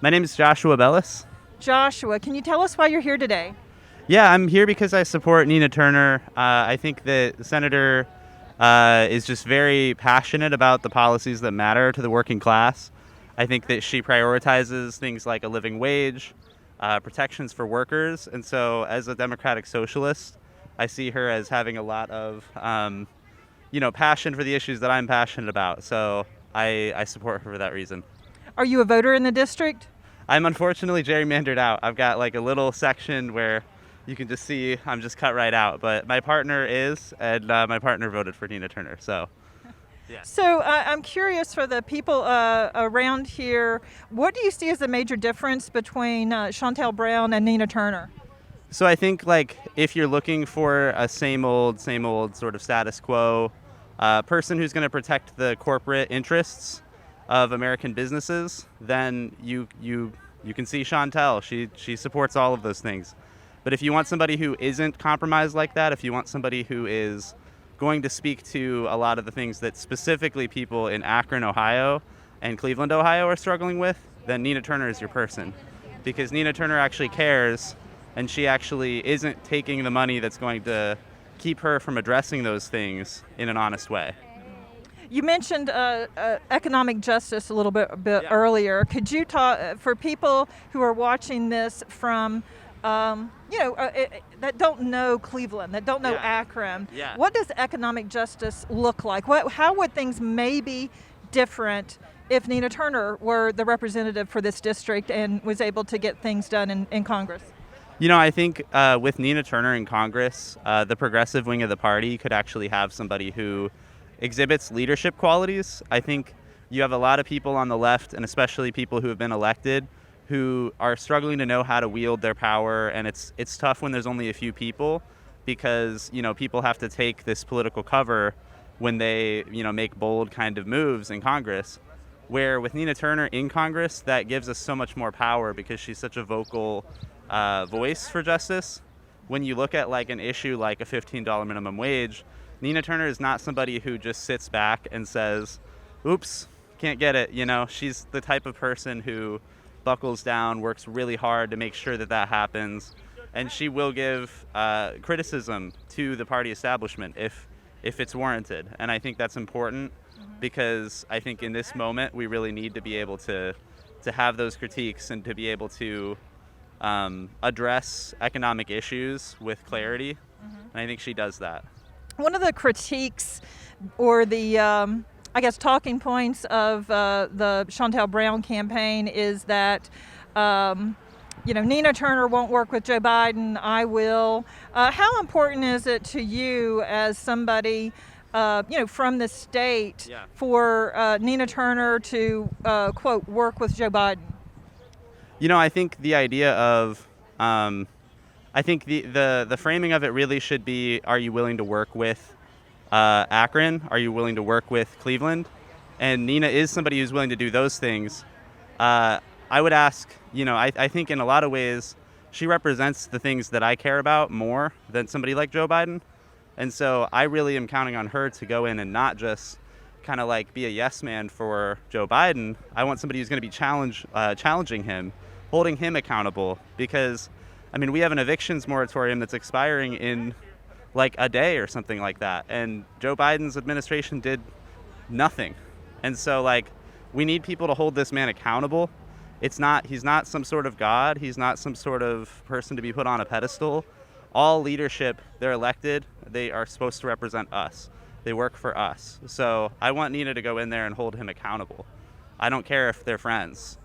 My name is Joshua Bellis. Joshua, can you tell us why you're here today? Yeah, I'm here because I support Nina Turner. I think that the senator is just very passionate about the policies that matter to the working class. I think that she prioritizes things like a living wage, protections for workers, and so as a Democratic Socialist, I see her as having a lot of, passion for the issues that I'm passionate about. So I support her for that reason. Are you a voter in the district? I'm unfortunately gerrymandered out. I've got like a little section where you can just see I'm just cut right out. But my partner is, and my partner voted for Nina Turner. So, yeah. So I'm curious for the people around here, what do you see as the major difference between Shontel Brown and Nina Turner? So I think like if you're looking for a same old sort of status quo person who's going to protect the corporate interests of American businesses, then you can see Shontel. She supports all of those things. But if you want somebody who isn't compromised like that, if you want somebody who is going to speak to a lot of the things that specifically people in Akron, Ohio and Cleveland, Ohio are struggling with, then Nina Turner is your person. Because Nina Turner actually cares, and she actually isn't taking the money that's going to keep her from addressing those things in an honest way. You mentioned economic justice a little bit Yeah. earlier. Could you talk for people who are watching this from, that don't know Cleveland, that don't know Yeah. Akron? Yeah. What does economic justice look like? How would things maybe different if Nina Turner were the representative for this district and was able to get things done in Congress? I think with Nina Turner in Congress, the progressive wing of the party could actually have somebody who exhibits leadership qualities. I think you have a lot of people on the left, and especially people who have been elected, who are struggling to know how to wield their power, and it's tough when there's only a few people because people have to take this political cover when they make bold kind of moves in Congress. Where with Nina Turner in Congress, that gives us so much more power because she's such a vocal voice for justice. When you look at like an issue like a $15 minimum wage, Nina Turner is not somebody who just sits back and says, oops, can't get it. She's the type of person who buckles down, works really hard to make sure that happens. And she will give criticism to the party establishment if it's warranted. And I think that's important because I think in this moment we really need to be able to have those critiques and to be able to address economic issues with clarity. And I think she does that. One of the critiques or the, talking points of the Shontel Brown campaign is that, Nina Turner won't work with Joe Biden, I will. How important is it to you as somebody, from the state for Nina Turner to, quote, work with Joe Biden? I think the idea of I think the framing of it really should be, are you willing to work with Akron? Are you willing to work with Cleveland? And Nina is somebody who's willing to do those things. I would ask, I think in a lot of ways, she represents the things that I care about more than somebody like Joe Biden. And so I really am counting on her to go in and not just kind of like be a yes man for Joe Biden. I want somebody who's going to be challenging him, holding him accountable, because we have an evictions moratorium that's expiring in like a day or something like that. And Joe Biden's administration did nothing. And so like we need people to hold this man accountable. He's not some sort of God. He's not some sort of person to be put on a pedestal. All leadership, they're elected. They are supposed to represent us. They work for us. So I want Nina to go in there and hold him accountable. I don't care if they're friends,